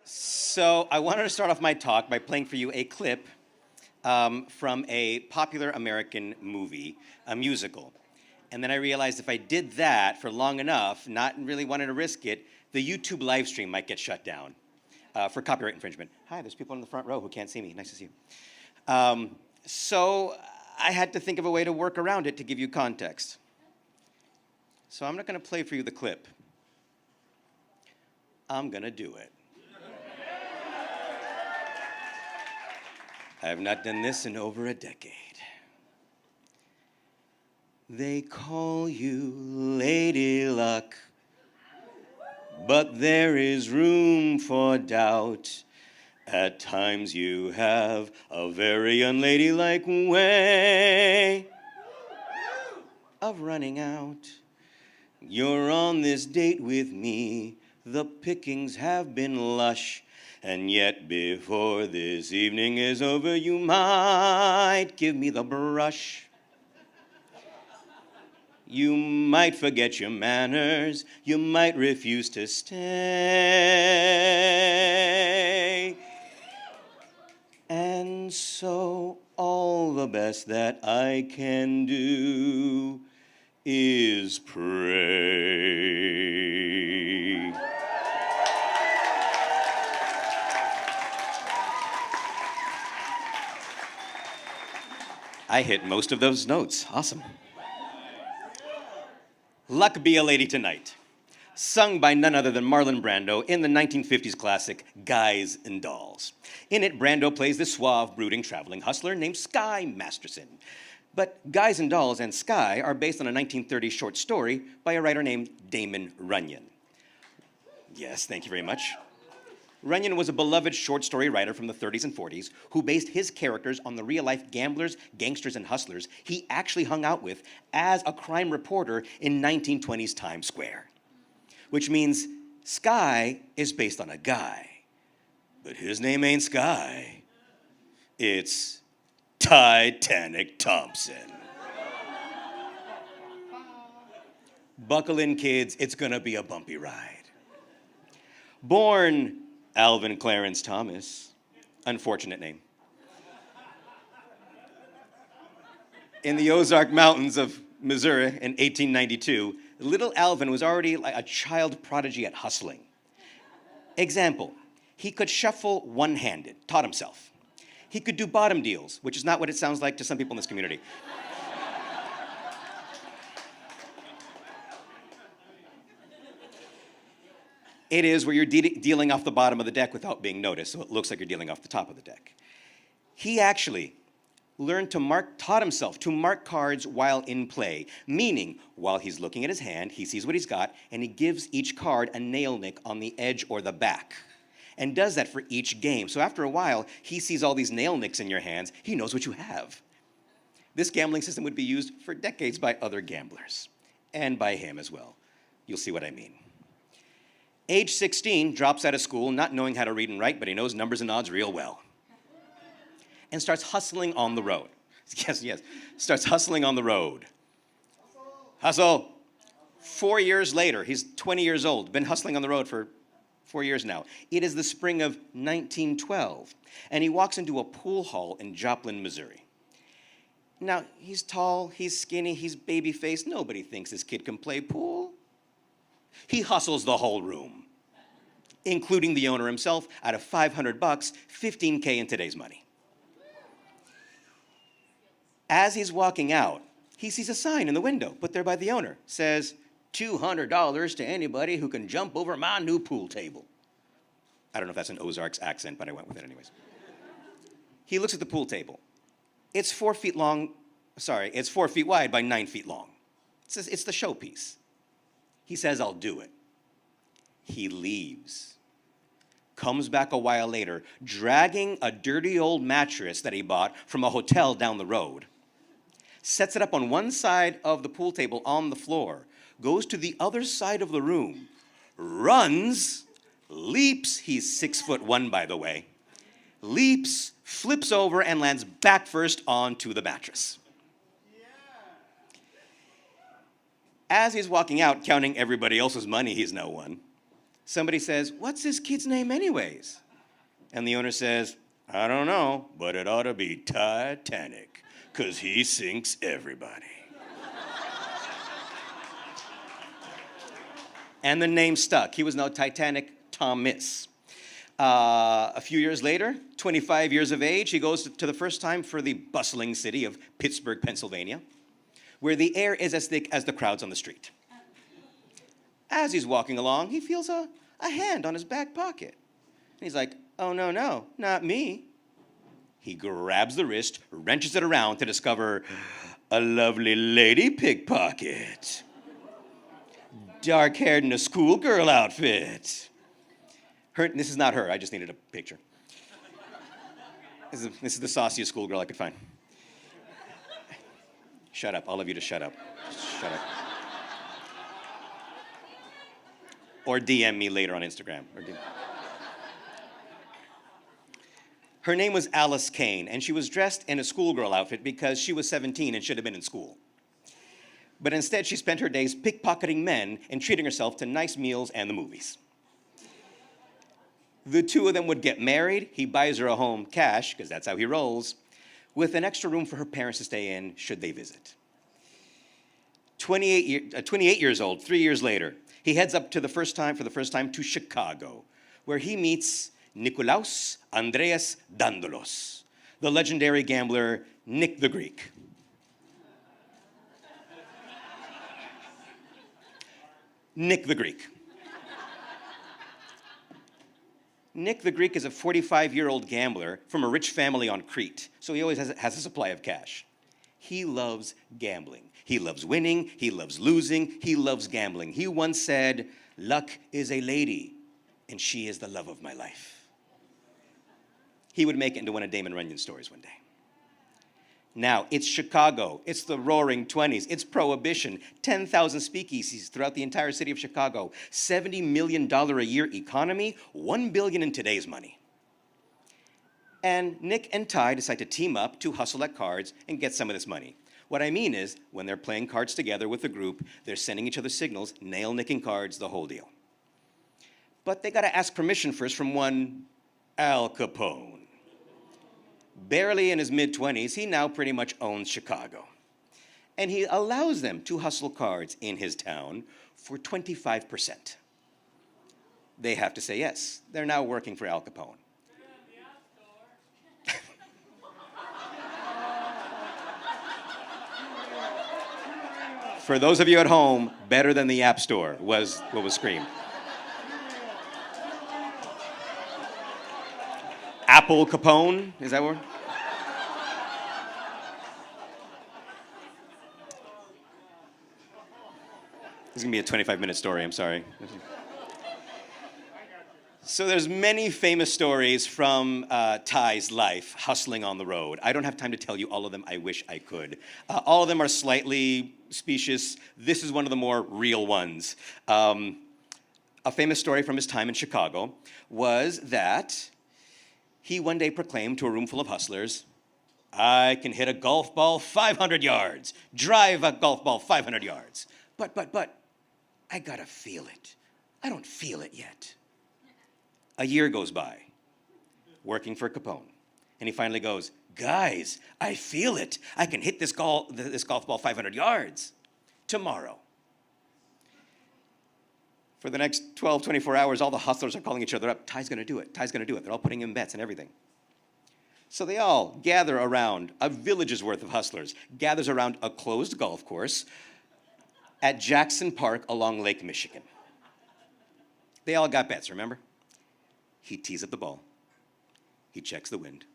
So I wanted to start off my talk by playing for you a clip from a popular American movie, a musical. And then I realized if I did that for long enough, not really wanting to risk it, the YouTube live stream might get shut down for copyright infringement. Hi, there's people in the front row who can't see me. Nice to see you. So I had to think of a way to work around it to give you context. So I'm not going to play for you the clip. I'm going to do it. I have not done this in over a decade. They call you Lady Luck, but there is room for doubt. At times you have a very unladylike way of running out. You're on this date with me, the pickings have been lush, and yet before this evening is over, you might give me the brush. You might forget your manners, you might refuse to stay. And so all the best that I can do is pray. I hit most of those notes. Awesome. Luck Be a Lady Tonight, sung by none other than Marlon Brando in the 1950s classic Guys and Dolls. In it, Brando plays this suave, brooding, traveling hustler named Sky Masterson. But Guys and Dolls and Sky are based on a 1930s short story by a writer named Damon Runyon. Yes, thank you very much. Runyon was a beloved short story writer from the 30s and 40s who based his characters on the real-life gamblers, gangsters, and hustlers he actually hung out with as a crime reporter in 1920s Times Square. Which means Sky is based on a guy, but his name ain't Sky. It's Titanic Thompson. Buckle in, kids, it's gonna be a bumpy ride. Born Alvin Clarence Thomas, unfortunate name, in the Ozark Mountains of Missouri in 1892, little Alvin was already like a child prodigy at hustling. Example, he could shuffle one-handed, taught himself. He could do bottom deals, which is not what it sounds like to some people in this community. It is where you're dealing off the bottom of the deck without being noticed, so it looks like you're dealing off the top of the deck. He actually taught himself to mark cards while in play, meaning while he's looking at his hand, he sees what he's got, and he gives each card a nail nick on the edge or the back, and does that for each game. So after a while, he sees all these nail nicks in your hands, he knows what you have. This gambling system would be used for decades by other gamblers, and by him as well. You'll see what I mean. Age 16, drops out of school, not knowing how to read and write, but he knows numbers and odds real well. And starts hustling on the road. Yes, starts hustling on the road. Hustle. 4 years later, he's 20 years old, been hustling on the road for 4 years now. It is the spring of 1912, and he walks into a pool hall in Joplin, Missouri. Now, he's tall, he's skinny, he's baby-faced. Nobody thinks this kid can play pool. He hustles the whole room, including the owner himself, out of $500, $15K in today's money. As he's walking out, he sees a sign in the window put there by the owner. Says, $200 to anybody who can jump over my new pool table. I don't know if that's an Ozarks accent, but I went with it anyways. He looks at the pool table. It's 4 feet long, it's 4 feet wide by 9 feet long. It's the showpiece. He says, I'll do it. He leaves. Comes back a while later, dragging a dirty old mattress that he bought from a hotel down the road. Sets it up on one side of the pool table on the floor. Goes to the other side of the room. Runs, leaps, he's 6'1", by the way. Leaps, flips over, and lands back first onto the mattress. As he's walking out, counting everybody else's money he's now won, Somebody says, "What's this kid's name anyways?" And the owner says, "I don't know, but it ought to be Titanic, 'cause he sinks everybody." And the name stuck. He was now Titanic Tom. A few years later, 25 years of age, he goes to the first time for the bustling city of Pittsburgh, Pennsylvania, where the air is as thick as the crowds on the street. As he's walking along, he feels a hand on his back pocket. And he's like, "Oh, no, no, not me." He grabs the wrist, wrenches it around to discover a lovely lady pickpocket. Dark-haired in a schoolgirl outfit. This is not her, I just needed a picture. This is the sauciest schoolgirl I could find. Shut up, all of you just shut up. Just shut up. Or DM me later on Instagram. Her name was Alice Kane, and she was dressed in a schoolgirl outfit because she was 17 and should have been in school. But instead, she spent her days pickpocketing men and treating herself to nice meals and the movies. The two of them would get married. He buys her a home cash, because that's how he rolls, with an extra room for her parents to stay in should they visit. 28 years old, 3 years later, he heads up for the first time to Chicago, where he meets Nikolaos Andreas Dandolos, the legendary gambler Nick the Greek. Nick the Greek. Nick the Greek is a 45-year-old gambler from a rich family on Crete, so he always has a supply of cash. He loves gambling. He loves winning. He loves losing. He loves gambling. He once said, "Luck is a lady, and she is the love of my life." He would make it into one of Damon Runyon's stories one day. Now, it's Chicago. It's the roaring 20s. It's Prohibition. 10,000 speakeasies throughout the entire city of Chicago. $70 million a year economy, $1 billion in today's money. And Nick and Ty decide to team up to hustle at cards and get some of this money. What I mean is, when they're playing cards together with the group, they're sending each other signals, nail-nicking cards, the whole deal. But they gotta ask permission first from one Al Capone. Barely in his mid-20s, he now pretty much owns Chicago. And he allows them to hustle cards in his town for 25%. They have to say yes. They're now working for Al Capone. For those of you at home, better than the App Store was what was screamed. Apple Capone, is that word? This is gonna be a 25-minute story, I'm sorry. So there's many famous stories from Ty's life, hustling on the road. I don't have time to tell you all of them, I wish I could. All of them are slightly specious. This is one of the more real ones. A famous story from his time in Chicago was that he one day proclaimed to a room full of hustlers, "I can hit a golf ball 500 yards, drive a golf ball 500 yards. But, I gotta feel it. I don't feel it yet." A year goes by, working for Capone, and he finally goes, "Guys, I feel it. I can hit this golf ball 500 yards tomorrow." For the next 12, 24 hours, all the hustlers are calling each other up. Ty's gonna do it. Ty's gonna do it. They're all putting in bets and everything. So they all gather around, a village's worth of hustlers gathers around a closed golf course at Jackson Park along Lake Michigan. They all got bets, remember? He tees up the ball. He checks the wind,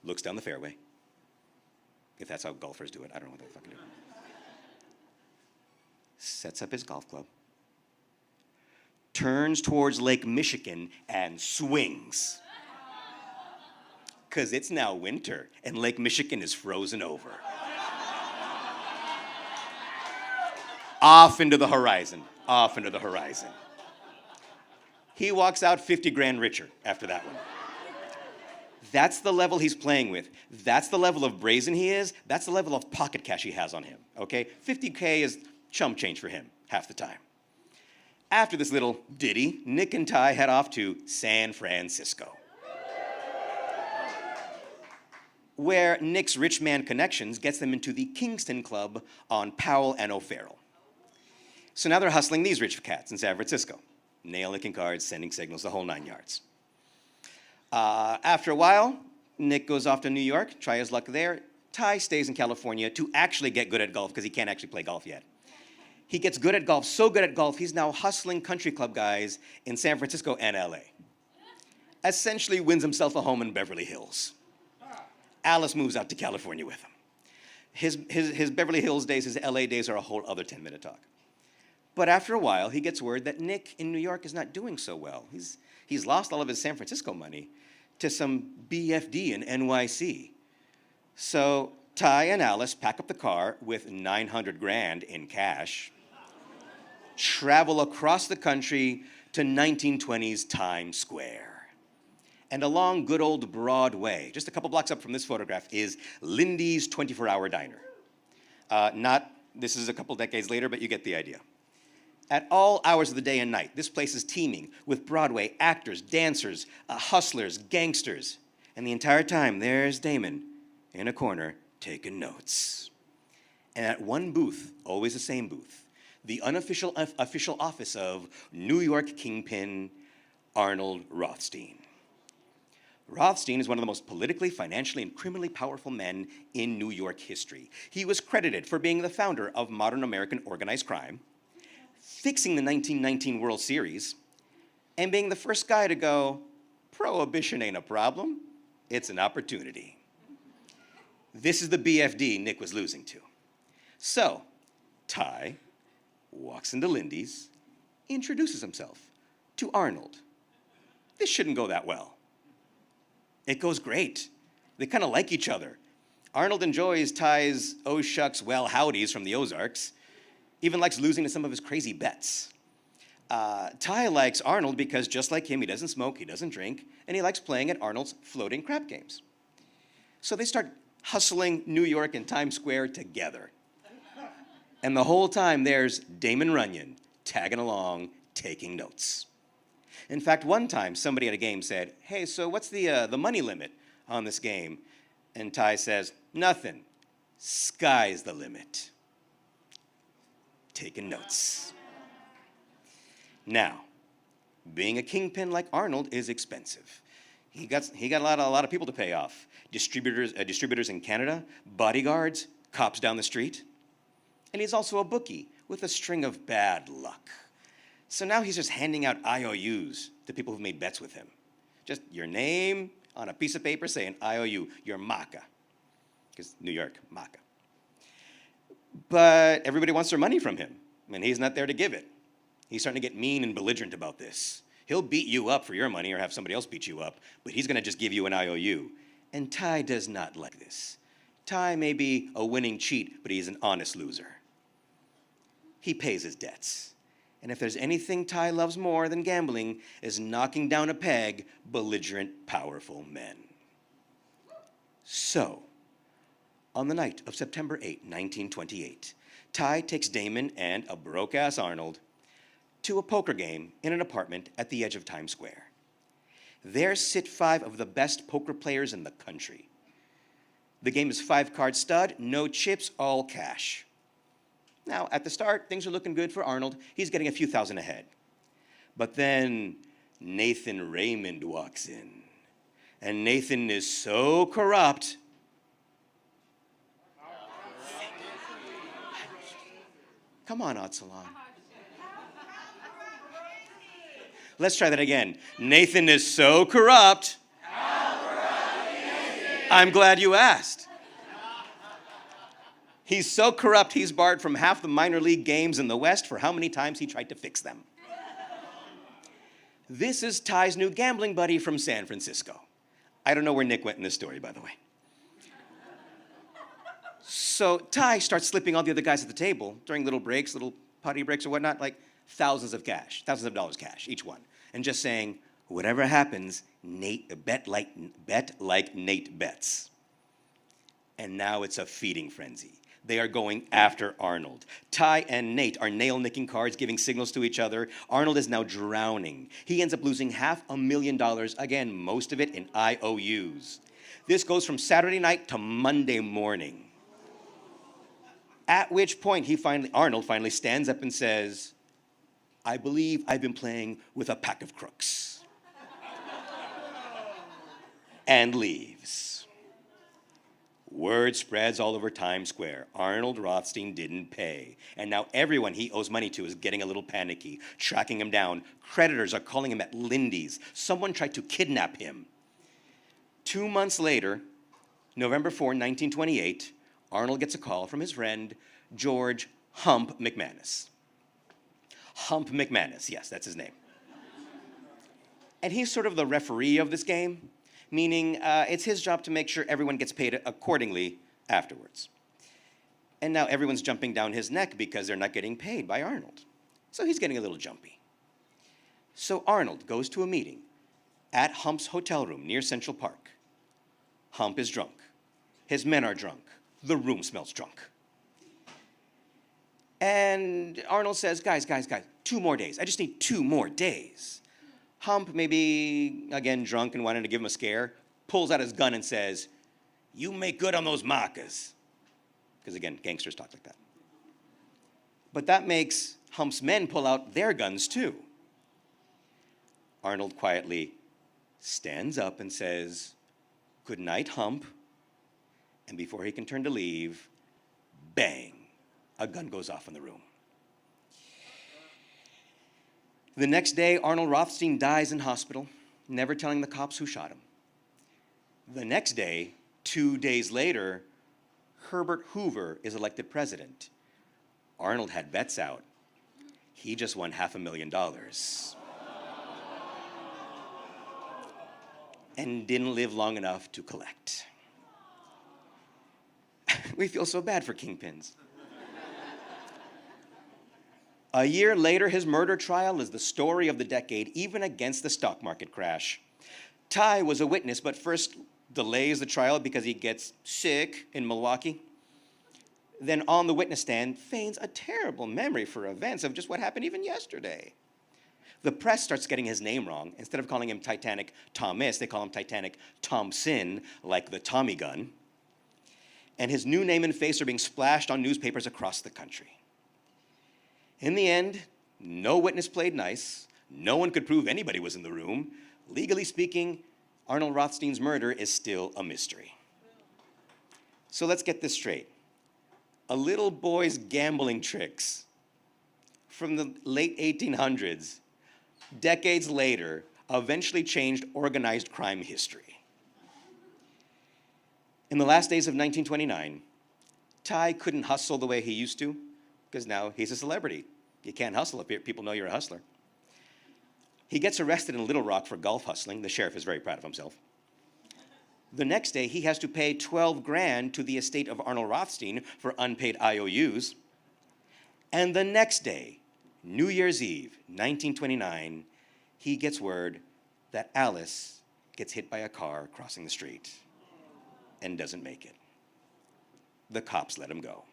looks down the fairway. If that's how golfers do it, I don't know what they fucking do. Sets up his golf club, turns towards Lake Michigan and swings. Because it's now winter and Lake Michigan is frozen over. Off into the horizon, off into the horizon. He walks out 50 grand richer after that one. That's the level he's playing with. That's the level of brazen he is. That's the level of pocket cash he has on him, okay? 50K is chump change for him half the time. After this little ditty, Nick and Ty head off to San Francisco, where Nick's rich man connections gets them into the Kingston Club on Powell and O'Farrell. So now they're hustling these rich cats in San Francisco, nail-licking cards, sending signals, the whole 9 yards. After a while, Nick goes off to New York, try his luck there. Ty stays in California to actually get good at golf because he can't actually play golf yet. He gets good at golf, so good at golf, he's now hustling country club guys in San Francisco and LA. Essentially wins himself a home in Beverly Hills. Alice moves out to California with him. His Beverly Hills days, his LA days are a whole other 10-minute talk. But after a while, he gets word that Nick in New York is not doing so well. He's lost all of his San Francisco money to some BFD in NYC. So Ty and Alice pack up the car with 900 grand in cash, travel across the country to 1920s Times Square. And along good old Broadway, just a couple blocks up from this photograph, is Lindy's 24-hour diner. This is a couple decades later, but you get the idea. At all hours of the day and night, this place is teeming with Broadway actors, dancers, hustlers, gangsters. And the entire time, there's Damon in a corner taking notes. And at one booth, always the same booth, the unofficial official office of New York kingpin Arnold Rothstein. Rothstein is one of the most politically, financially, and criminally powerful men in New York history. He was credited for being the founder of modern American organized crime, fixing the 1919 World Series, and being the first guy to go, prohibition ain't a problem, it's an opportunity. This is the BFD Nick was losing to. So, Ty walks into Lindy's, introduces himself to Arnold. This shouldn't go that well. It goes great. They kind of like each other. Arnold enjoys Ty's oh shucks well howdies from the Ozarks, even likes losing to some of his crazy bets. Ty likes Arnold because just like him, he doesn't smoke, he doesn't drink, and he likes playing at Arnold's floating crap games. So they start hustling New York and Times Square together. And the whole time there's Damon Runyon tagging along, taking notes. In fact, one time somebody at a game said, hey, so what's the money limit on this game? And Ty says, nothing, sky's the limit. Taking notes. Now, being a kingpin like Arnold is expensive. He got a lot of people to pay off. Distributors in Canada, bodyguards, cops down the street. And he's also a bookie with a string of bad luck. So now he's just handing out IOUs to people who've made bets with him. Just your name on a piece of paper saying IOU, you're Maca. Because New York, Maca. But everybody wants their money from him, and he's not there to give it. He's starting to get mean and belligerent about this. He'll beat you up for your money or have somebody else beat you up, but he's going to just give you an IOU. And Ty does not like this. Ty may be a winning cheat, but he's an honest loser. He pays his debts. And if there's anything Ty loves more than gambling, is knocking down a peg belligerent, powerful men. So, on the night of September 8, 1928, Ty takes Damon and a broke-ass Arnold to a poker game in an apartment at the edge of Times Square. There sit 5 of the best poker players in the country. The game is 5-card stud, no chips, all cash. Now, at the start, things are looking good for Arnold. He's getting a few thousand ahead. But then Nathan Raymond walks in. And Nathan is so corrupt. Come on, Salon. Let's try that again. Nathan is so corrupt. I'm glad you asked. He's so corrupt, he's barred from half the minor league games in the West for how many times he tried to fix them. This is Ty's new gambling buddy from San Francisco. I don't know where Nick went in this story, by the way. So Ty starts slipping all the other guys at the table during little breaks, little potty breaks or whatnot, like thousands of dollars cash, each one. And just saying, whatever happens, bet like Nate bets. And now it's a feeding frenzy. They are going after Arnold. Ty and Nate are nail-nicking cards, giving signals to each other. Arnold is now drowning. He ends up losing $500,000, again, most of it in IOUs. This goes from Saturday night to Monday morning. At which point, Arnold finally stands up and says, "I believe I've been playing with a pack of crooks." And leaves. Word spreads all over Times Square. Arnold Rothstein didn't pay. And now everyone he owes money to is getting a little panicky, tracking him down. Creditors are calling him at Lindy's. Someone tried to kidnap him. 2 months later, November 4, 1928, Arnold gets a call from his friend, George Hump McManus. Hump McManus, yes, that's his name. And he's sort of the referee of this game, meaning it's his job to make sure everyone gets paid accordingly afterwards. And now everyone's jumping down his neck because they're not getting paid by Arnold. So he's getting a little jumpy. So Arnold goes to a meeting at Hump's hotel room near Central Park. Hump is drunk. His men are drunk. The room smells drunk. And Arnold says, guys, 2 more days. I just need 2 more days. Hump, maybe again drunk and wanting to give him a scare, pulls out his gun and says, "You make good on those markers." Because again, gangsters talk like that. But that makes Hump's men pull out their guns too. Arnold quietly stands up and says, "Good night, Hump." And before he can turn to leave, bang, a gun goes off in the room. The next day, Arnold Rothstein dies in hospital, never telling the cops who shot him. The next day, 2 days later, Herbert Hoover is elected president. Arnold had bets out. He just won $500,000. And didn't live long enough to collect. We feel so bad for kingpins. A year later, his murder trial is the story of the decade, even against the stock market crash. Ty was a witness, but first delays the trial because he gets sick in Milwaukee. Then on the witness stand, feigns a terrible memory for events of just what happened even yesterday. The press starts getting his name wrong. Instead of calling him Titanic Thomas, they call him Titanic Thompson, like the Tommy gun. And his new name and face are being splashed on newspapers across the country. In the end, no witness played nice. No one could prove anybody was in the room. Legally speaking, Arnold Rothstein's murder is still a mystery. So let's get this straight. A little boy's gambling tricks from the late 1800s, decades later, eventually changed organized crime history. In the last days of 1929, Ty couldn't hustle the way he used to, because now he's a celebrity. You can't hustle if people know you're a hustler. He gets arrested in Little Rock for golf hustling. The sheriff is very proud of himself. The next day, he has to pay $12 grand to the estate of Arnold Rothstein for unpaid IOUs. And the next day, New Year's Eve, 1929, he gets word that Alice gets hit by a car crossing the street and doesn't make it. The cops let him go.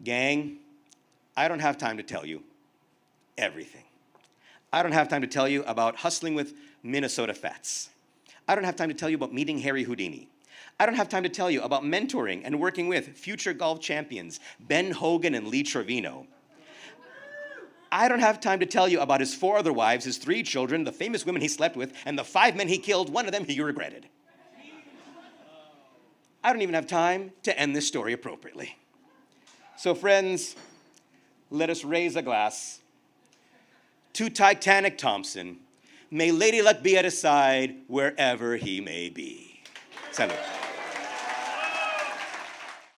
Gang, I don't have time to tell you everything. I don't have time to tell you about hustling with Minnesota Fats. I don't have time to tell you about meeting Harry Houdini. I don't have time to tell you about mentoring and working with future golf champions Ben Hogan and Lee Trevino. I don't have time to tell you about his 4 other wives, his 3 children, the famous women he slept with, and the 5 men he killed, one of them he regretted. I don't even have time to end this story appropriately. So friends, let us raise a glass to Titanic Thompson. May Lady Luck be at his side wherever he may be. Salud.